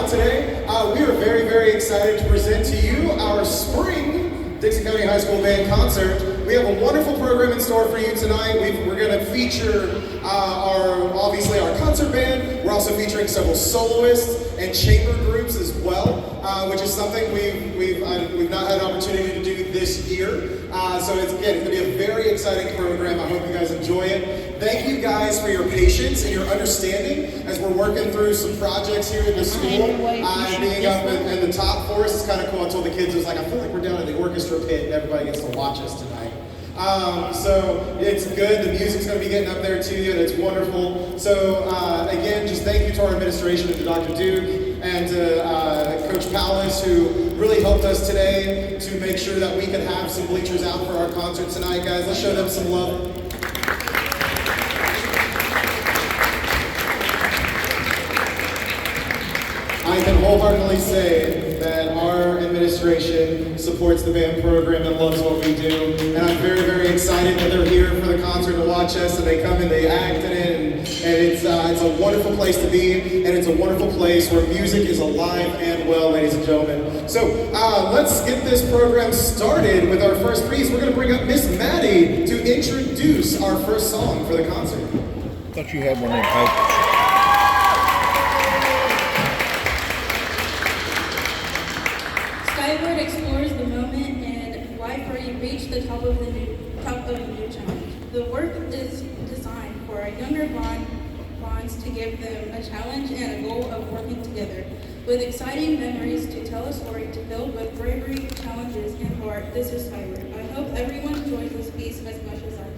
out today. We are very, very excited to present to you our spring Dickson County High School Band concert. We have a wonderful program in store for you tonight. We're going to feature obviously our concert band. We're also featuring several soloists and chamber groups as well, which is something we've not had an opportunity to do this year. So it's going to be a very exciting program. I hope you guys enjoy it. Thank you guys for your patience and your understanding as we're working through some projects here in the school. Being up in the top for us is kind of cool. I told the kids, it was like, I feel like we're down in the orchestra pit and everybody gets to watch us tonight. So it's good. The music's going to be getting up there to you, and it's wonderful. So again, just thank you to our administration and to Dr. Duke and to Coach Powell, who really helped us today to make sure that we could have some bleachers out for our concert tonight, guys. Let's show them some love. I can wholeheartedly say that our administration supports the band program and loves what we do. And I'm very, very excited that they're here for the concert to watch us, and they come and they act in it. And it's a wonderful place to be, and it's a wonderful place where music is alive and well, ladies and gentlemen. So let's get this program started with our first piece. We're going to bring up Miss Maddie to introduce our first song for the concert. I thought you had one in Pipe. Skyward explores the moment and life where you reach the top of a new challenge. The work is designed for our younger bonds to give them a challenge and a goal of working together. With exciting memories to tell a story to build with bravery, challenges, and heart, this is Skyward. I hope everyone enjoys this piece as much as I do.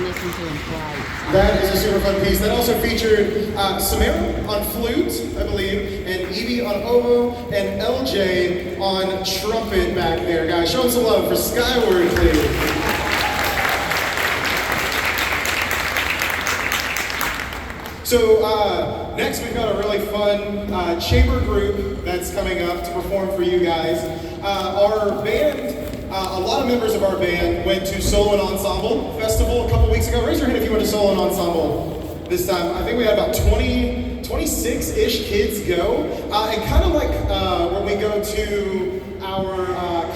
listen to him play. That is a super fun piece. That also featured Samara on flute, I believe, and Evie on oboe, and LJ on trumpet back there. Guys, show them some love for Skyward, please. So next we've got a really fun chamber group that's coming up to perform for you guys. Our band, a lot of members of our band went to Solo and Ensemble Festival a couple weeks ago. Raise your hand if you went to Solo and Ensemble this time. I think we had about 26-ish kids go. And kind of like when we go to our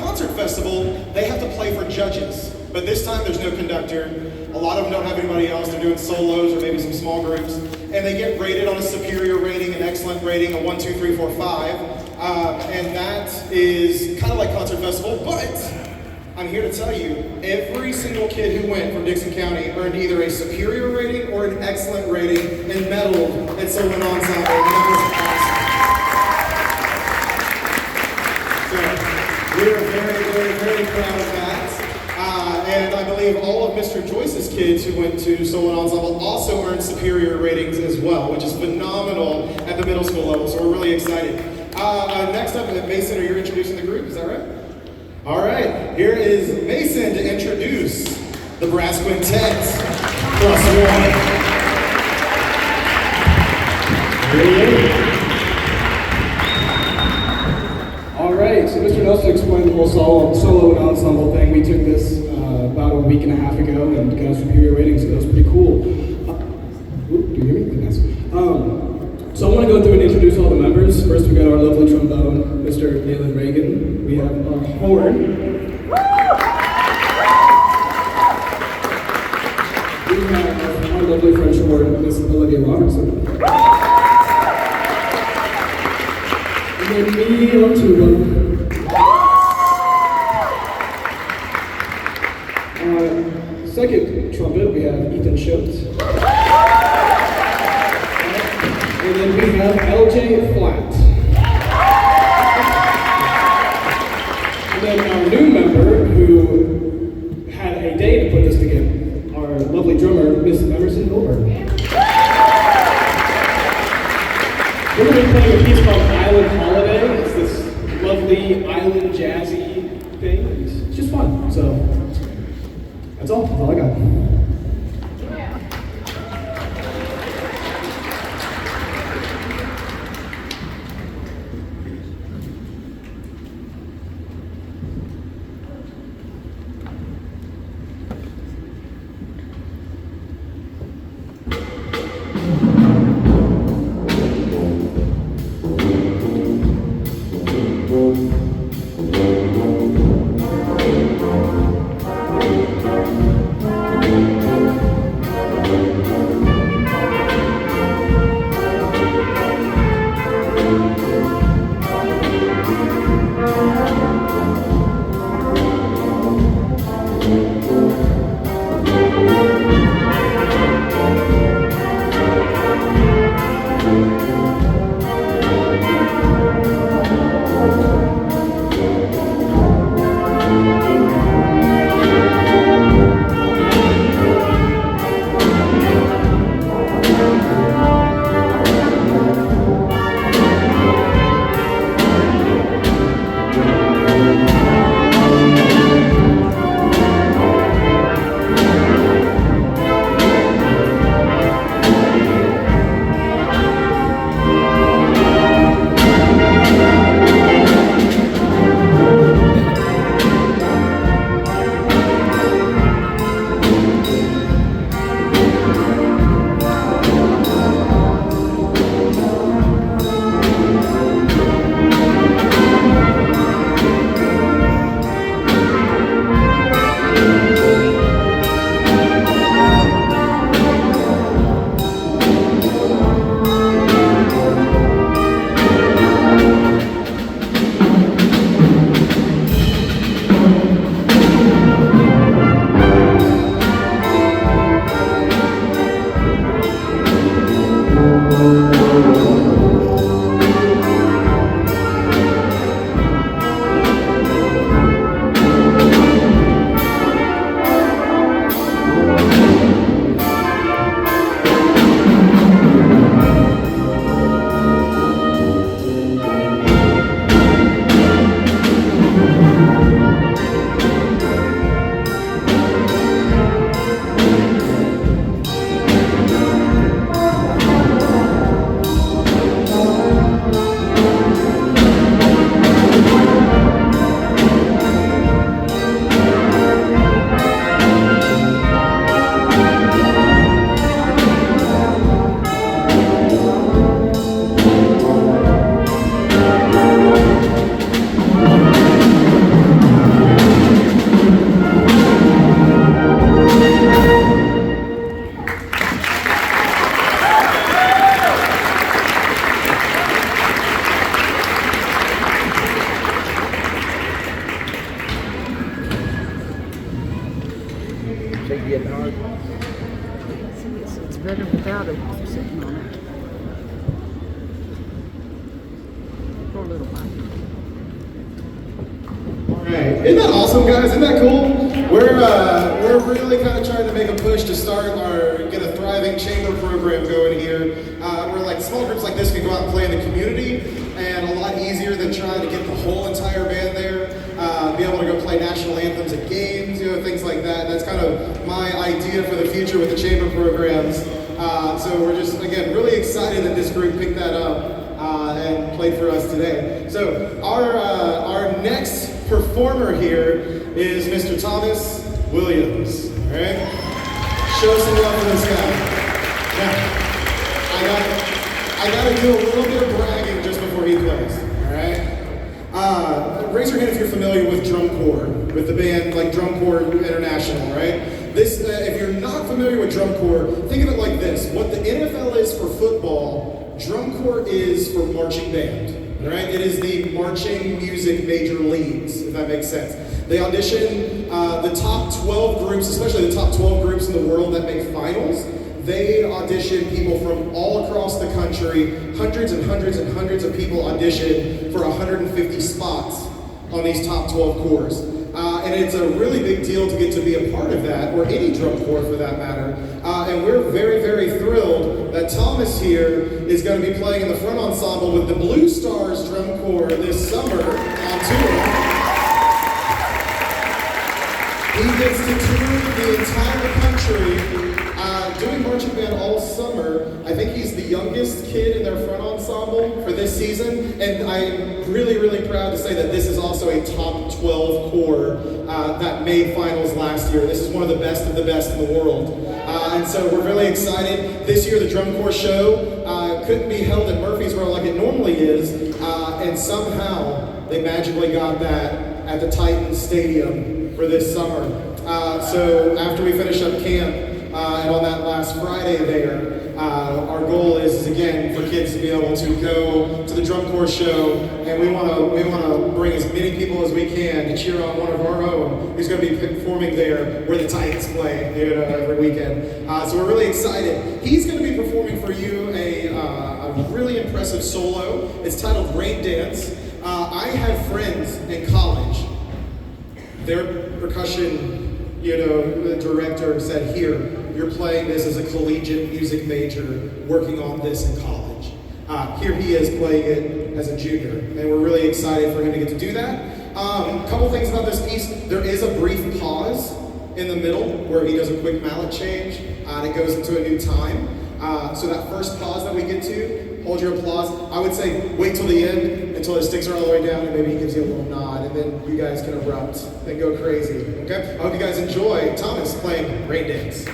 concert festival, they have to play for judges. But this time there's no conductor. A lot of them don't have anybody else. They're doing solos or maybe some small groups. And they get rated on a superior rating, an excellent rating, a 1, 2, 3, 4, 5. And that is kind of like concert festival, but I'm here to tell you, every single kid who went from Dickson County earned either a superior rating or an excellent rating and medaled at Solo and Ensemble. That was awesome. So we're very, very, very proud of that. And I believe all of Mr. Joyce's kids who went to Solo and Ensemble also earned superior ratings as well, which is phenomenal at the middle school level, so we're really excited. Next up, Mason, are you introducing the group, is that right? All right, here is Mason to introduce the Brass Quintet, +1. All right, so Mr. Nelson explained the whole solo and ensemble thing. We took this about a week and a half ago and got a superior rating, so that was pretty cool. Do you hear me? Nice. So I want to go through and introduce all the members. First, we got our lovely trombone, Mr. Galen Reagan. We have our horn. We have our lovely French horn, Miss Olivia Robertson. And then me on tuba. Second trumpet, we have Ethan Schultz. And then we have LJ Flat. And then our new member, who had a day to put this together, our lovely drummer, Miss Emerson Goldberg. We're going to be playing a piece called Island Holiday. It's this lovely island jazzy thing. It's just fun. So that's all I got. better without it sitting on it. Poor little Mike. Alright, isn't that awesome, guys? Isn't that cool? We're really kind of trying to make a push to get a thriving chamber program going here. Where like small groups like this can go out and play in the community, and a lot easier than trying to get the whole entire band there. Be able to go play national anthems at games, things like that. That's kind of my idea for the future with the chamber programs. So we're just, again, really excited that this group picked that up and played for us today. So our next performer here is Mr. Thomas Williams. All right, show some love for this guy. Now, I gotta do a little bit of bragging just before he plays. All right. Raise your hand if you're familiar with drum corps, with the band like Drum Corps International, right? This, if you're not familiar with drum corps, think of it like this: what the NFL is for football, drum corps is for marching band. All right, it is the marching music major leagues, if that makes sense. They audition the top 12 groups, especially the top 12 groups in the world that make finals. They audition people from all across the country. Hundreds and hundreds and hundreds of people audition for 150 spots on these top 12 corps. And it's a really big deal to get to be a part of that, or any drum corps for that matter. And we're very, very thrilled that Thomas here is going to be playing in the front ensemble with the Blue Stars Drum Corps this summer on tour. He gets to tour the entire country, doing marching band all summer. I think he's the youngest kid in their front ensemble for this season, and I'm really, really proud to say that this is also a top 12 corps that made finals last year. This is one of the best in the world. And so we're really excited. This year the Drum Corps show couldn't be held at Murfreesboro like it normally is, and somehow they magically got that at the Titans Stadium for this summer. So after we finish up camp, and on that last Friday there, our goal is again for kids to be able to go to the Drum Corps show, and we want to bring as many people as we can to cheer on one of our own who's going to be performing there where the Titans play every weekend. So we're really excited. He's going to be performing for you a really impressive solo. It's titled Rain Dance. I had friends in college. Their percussion the director said, "Here, you're playing this as a collegiate music major, working on this in college." Here he is playing it as a junior, and we're really excited for him to get to do that. A couple things about this piece: there is a brief pause in the middle where he does a quick mallet change, and it goes into a new time. So that first pause that we get to, hold your applause. I would say wait till the end, until the sticks are all the way down, and maybe he gives you a little nod, and then you guys can erupt and go crazy, okay? I hope you guys enjoy Thomas playing Rain Dance.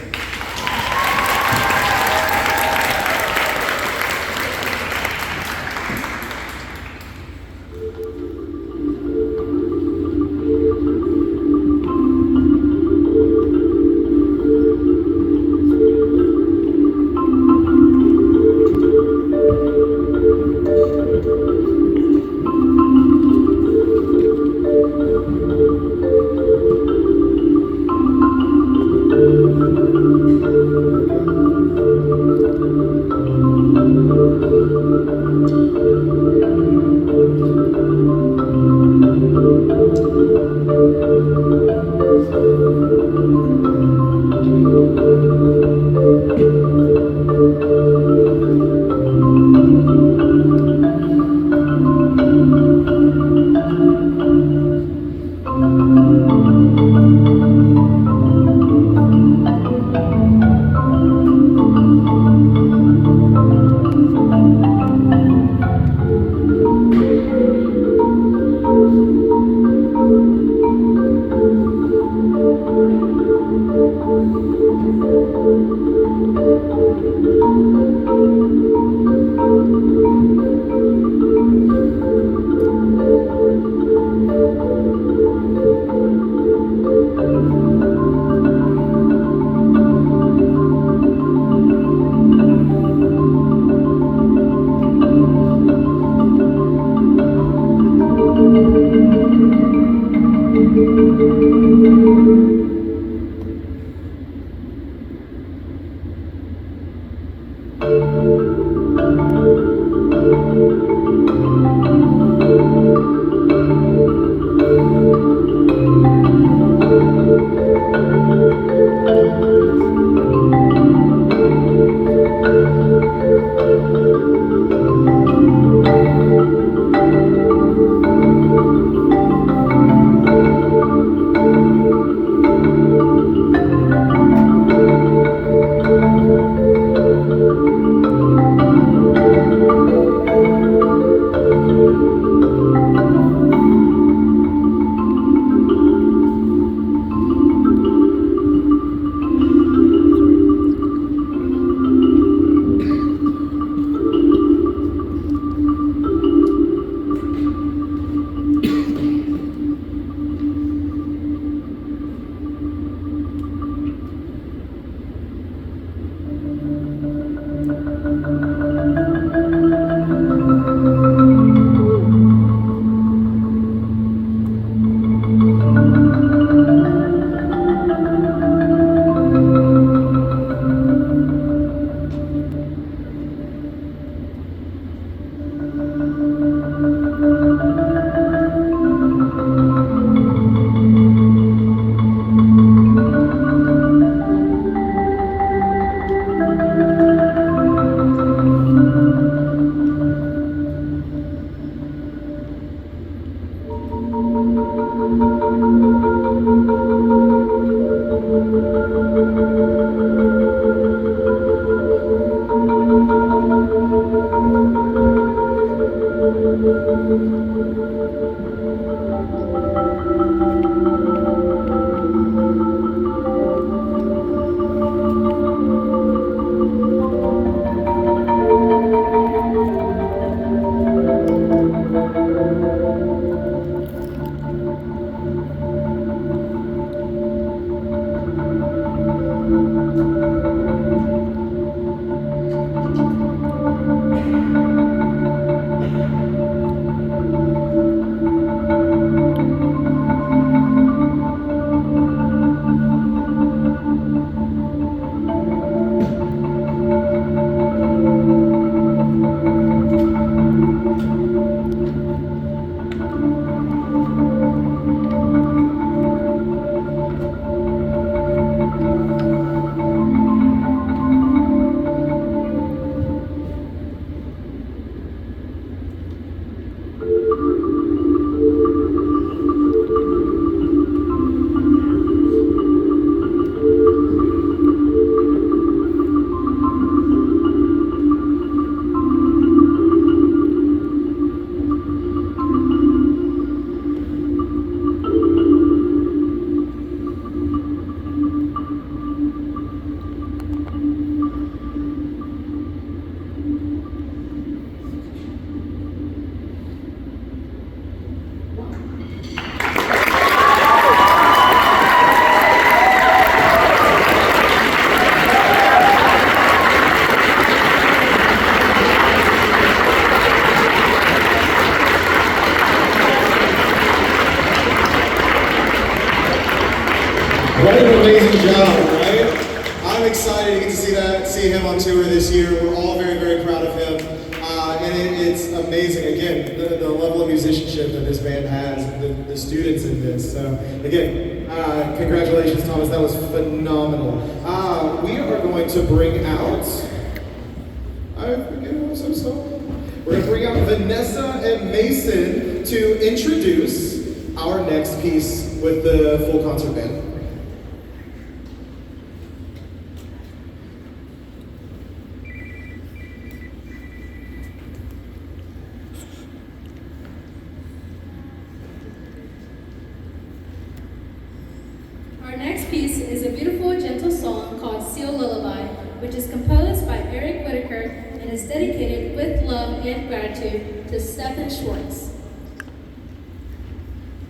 What an amazing job, right? I'm excited to get to see him on tour this year. We're all very, very proud of him. And it's amazing, again, the level of musicianship that this band has, the students in this. So, again, congratulations, Thomas. That was phenomenal. We are going to bring out, I'm so sorry. We're going to bring out Vanessa and Mason to introduce our next piece with the full concert band. Our next piece is a beautiful, gentle song called Lullaby, which is composed by Whitacre and is dedicated with love and gratitude to Stephen Schwartz.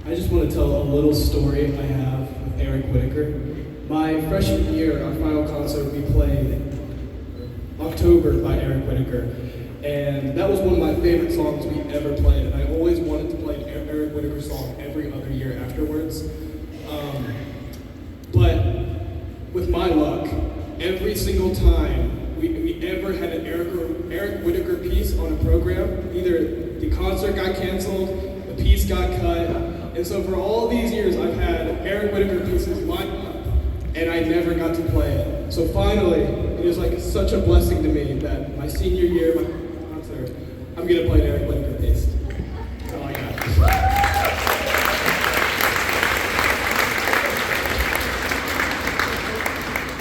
I just want to tell a little story I have with Whitacre. My freshman year, our final concert, we played October by Whitacre. And that was one of my favorite songs we ever played. And I always wanted to play an Whitacre song every other year afterwards. But with my luck, every single time we ever had an Eric Whitacre piece on a program. Either the concert got canceled, the piece got cut, and so for all these years I've had Eric Whitacre pieces lined up, and I never got to play it. So finally, it is like such a blessing to me that my senior year, my concert, I'm gonna play an Eric Whitacre piece. That's all I got.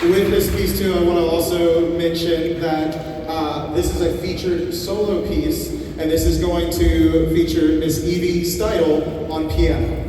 With this piece too, I want to also mention that this is a featured solo piece, and this is going to feature Miss Evie Steidel on piano.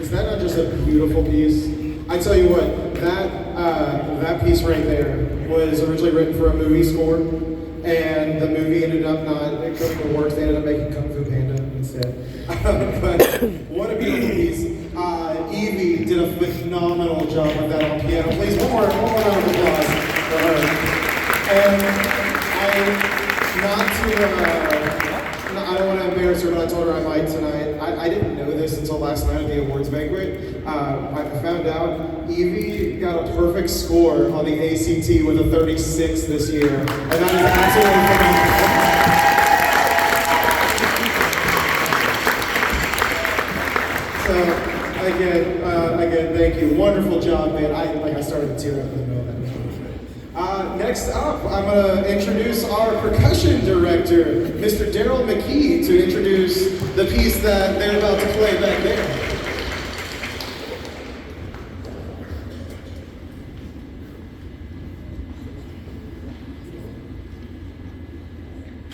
Is that not just a beautiful piece? I tell you what, that piece right there was originally written for a movie score, and the movie ended up not coming to work. They ended up making Kung Fu Panda instead. said. But what a beautiful piece. Evie did a phenomenal job with that on piano. Please, one more round of applause for her. And I don't want to embarrass her, but I told her I might tonight. I didn't know this until last night at the awards banquet. I found out Evie got a perfect score on the ACT with a 36 this year. And that is absolutely phenomenal. So, again, thank you. Wonderful job, man. I started to tear up in the middle of that. Next up, I'm going to introduce our percussion director, Mr. Daryl McKee, to introduce the piece that they're about to play back there.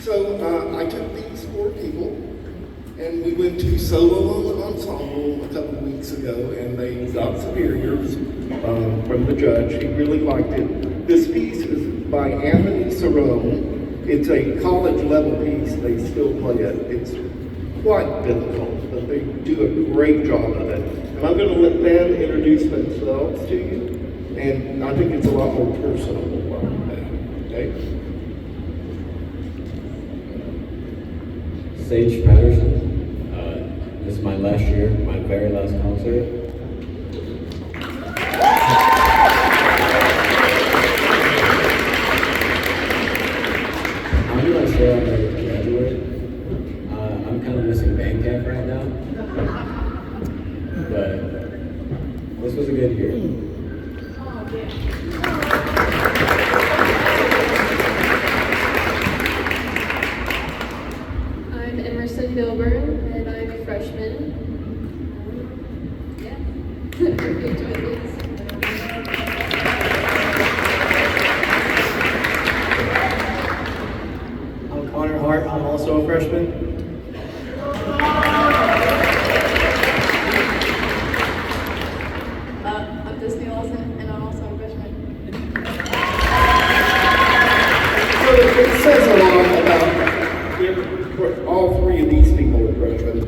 So I took these 4 people and we went to solo ensemble a couple of weeks ago and they got superiors from the judge. He really liked it. This piece is by Anthony Cirone. It's a college level piece. They still play it. It's quite difficult, but they do a great job of it. And I'm going to let them introduce themselves to you. And I think it's a lot more personable like that. Okay? Sage Patterson. This is my last year, my very last concert. I'm not sure I'm ready to graduate. I'm kind of missing band camp right now. But this was a good year. Milburn, and I'm a freshman. Yeah. Enjoy this. I'm Connor Hart. I'm also a freshman. I'm Disney Lawson, and I'm also a freshman. So it says a lot about all 3 of these people are freshmen,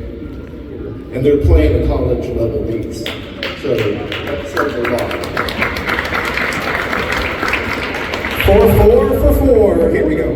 and they're playing a college level piece. So that says a lot. 4-4 for 4. Here we go.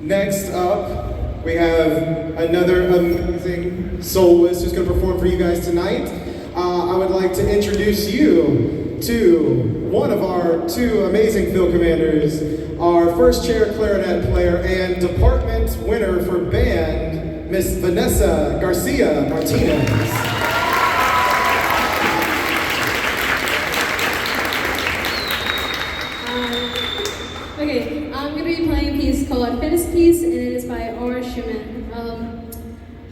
Next up, we have another amazing soloist who's going to perform for you guys tonight. I would like to introduce you to one of our two amazing field commanders, our first chair clarinet player and department winner for band, Miss Vanessa Garcia Martinez. Okay, I'm going to be playing a piece called Phantasiestucke, and it is by Shumann.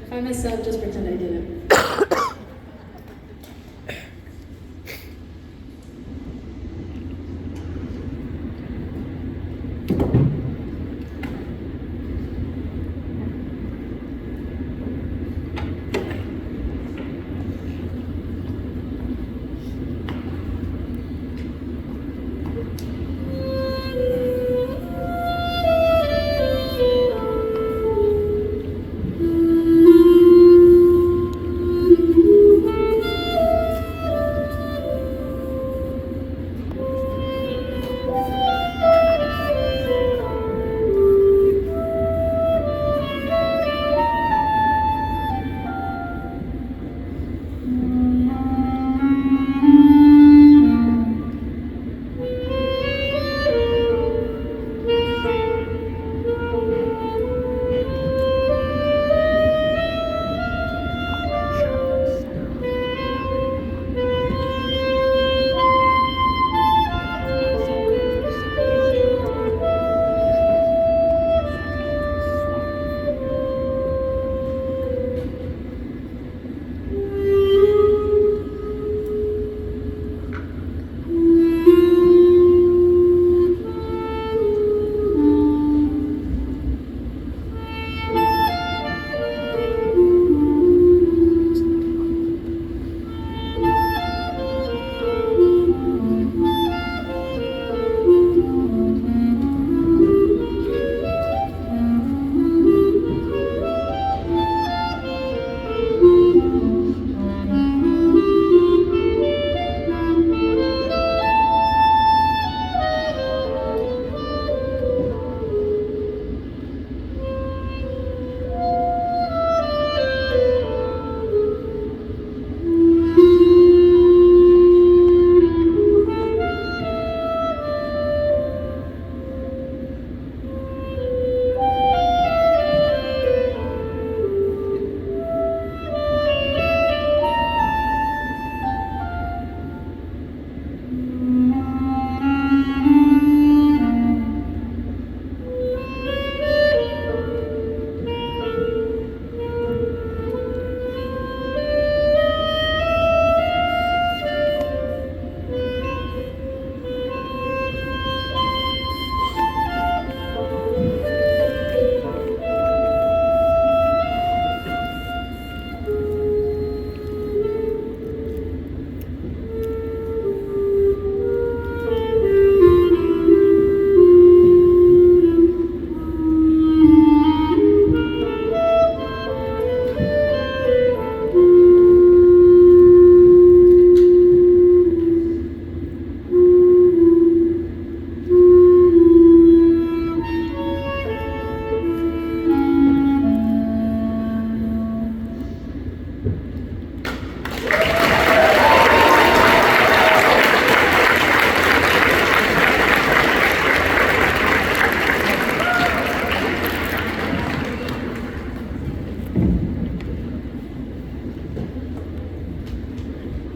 If I mess up, just pretend I didn't.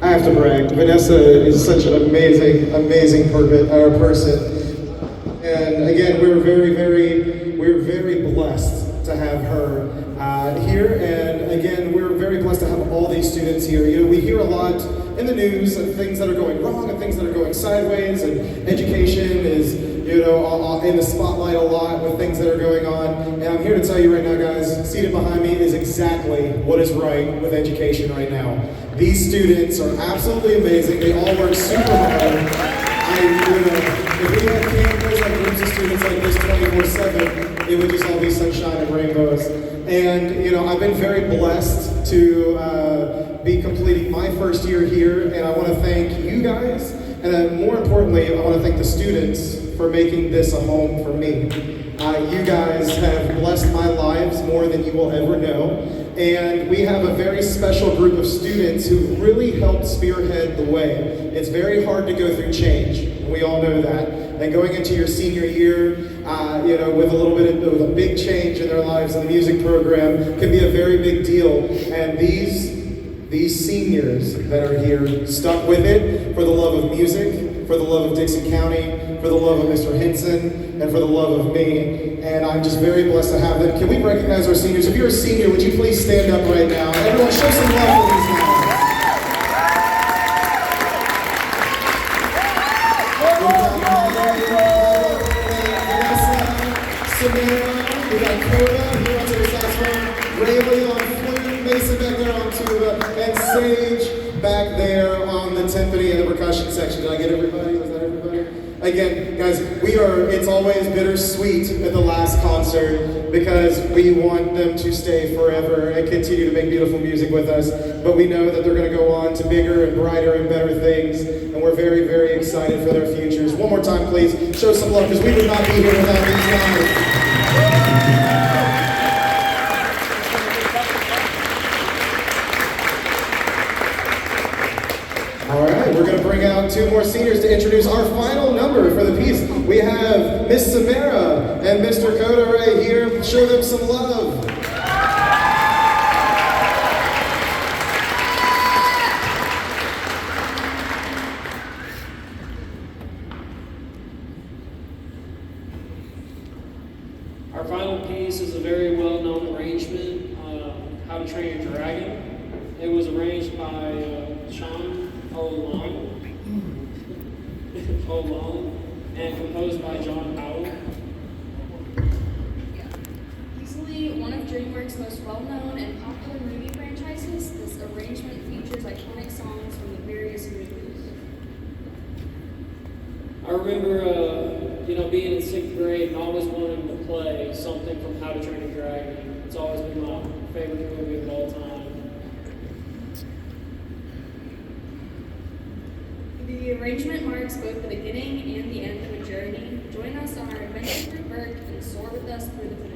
I have to brag. Vanessa is such an amazing person. And again, we're very blessed to have her here. And again, we're very blessed to have all these students here. You know, we hear a lot in the news of things that are going wrong and things that are going sideways, and education is, you know, in the spotlight a lot with things that are going on. And I'm here to tell you right now, guys, seated behind me is exactly what is right with education right now. These students are absolutely amazing. They all work super hard. If we had campus like groups of students like this 24/7, it would just all be sunshine and rainbows. And you know, I've been very blessed to be completing my first year here, and I want to thank you guys, and more importantly, I want to thank the students for making this a home for me. You guys have blessed my lives more than you will ever know. And we have a very special group of students who really helped spearhead the way. It's very hard to go through change. We all know that. And going into your senior year, with a little bit of a big change in their lives in the music program can be a very big deal. And these seniors that are here stuck with it for the love of music, for the love of Dickson County, for the love of Mr. Henson, and for the love of me. And I'm just very blessed to have them. Can we recognize our seniors? If you're a senior, would you please stand up right now? Everyone show some love for these guys. We got Coda, here on the saxophone, Rayleigh on flute, Mason back there on tuba, and Sage back there on the timpani and the percussion section. Did I get everybody? Was that everybody? Again, guys, it's always bittersweet at the last concert because we want them to stay forever and continue to make beautiful music with us. But we know that they're going to go on to bigger and brighter and better things, and we're very, very excited for their futures. One more time, please, show some love because we would not be here without these guys. All right, we're going to bring out two more seniors to introduce our final number for the piece. We have Miss Samara and Mr. Coda right here. Show them some love. Our final piece is a very well-known arrangement, How to Train Your Dragon. It was arranged by Shumann and composed by Powell. Easily one of DreamWorks' most well-known and popular movie franchises, this arrangement features iconic songs from the various movies. I remember, being in 6th grade and always wanting to play something from How to Train Your Dragon. It's always been my favorite movie of all time. The arrangement marks both the beginning and the end of a journey. Join us on our adventure through Burke and soar with us through the finale.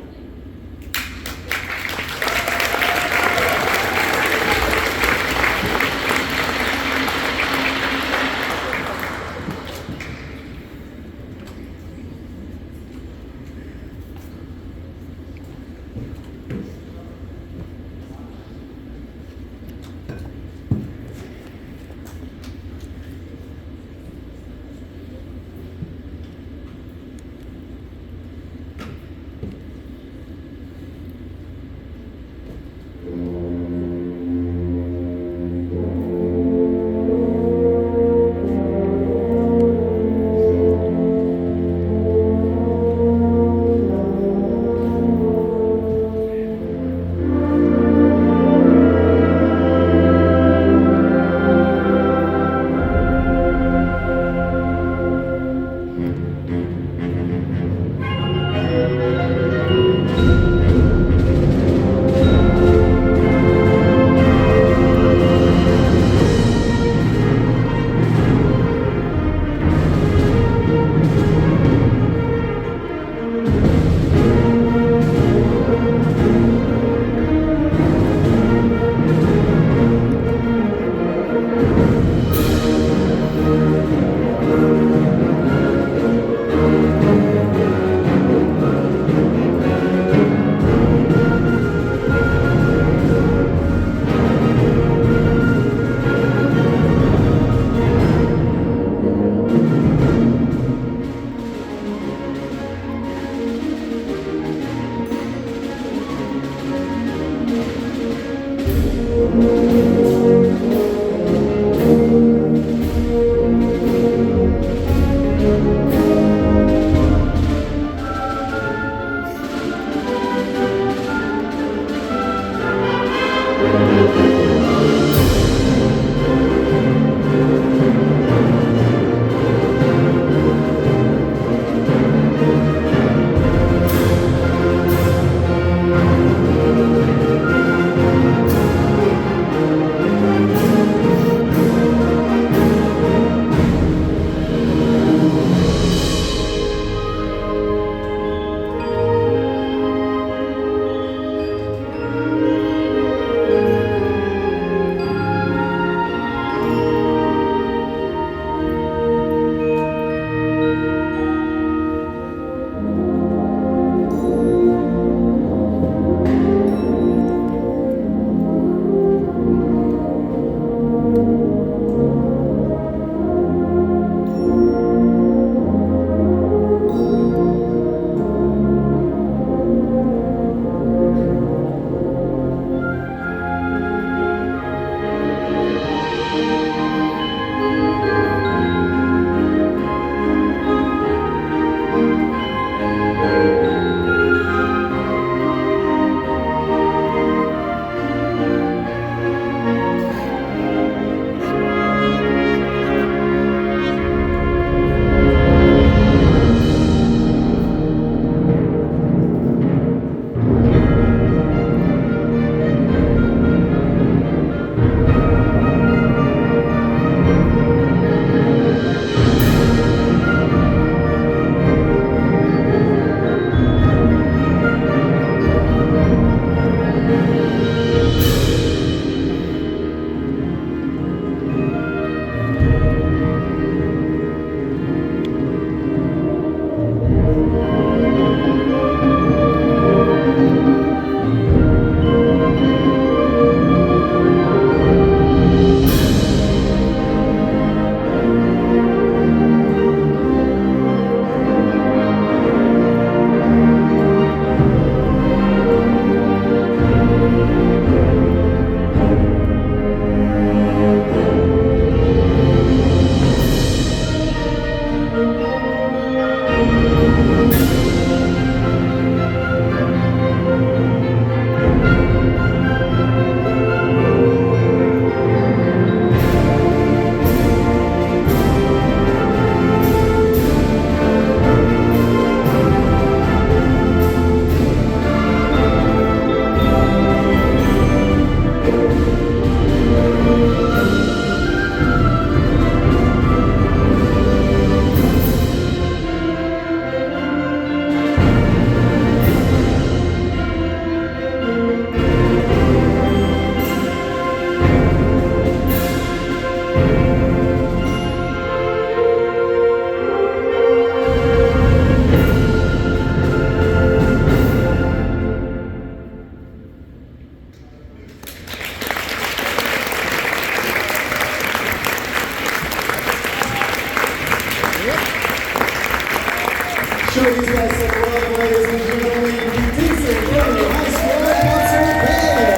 show these guys some love, ladies and gentlemen. The Dickson TN High School Concert Band.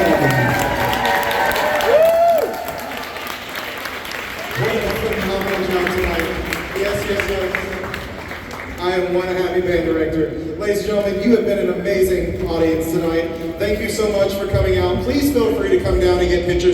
What a phenomenal job tonight. Yes. I am one happy band director. Ladies and gentlemen, you have been an amazing audience tonight. Thank you so much for coming out. Please feel free to come down and get pictures.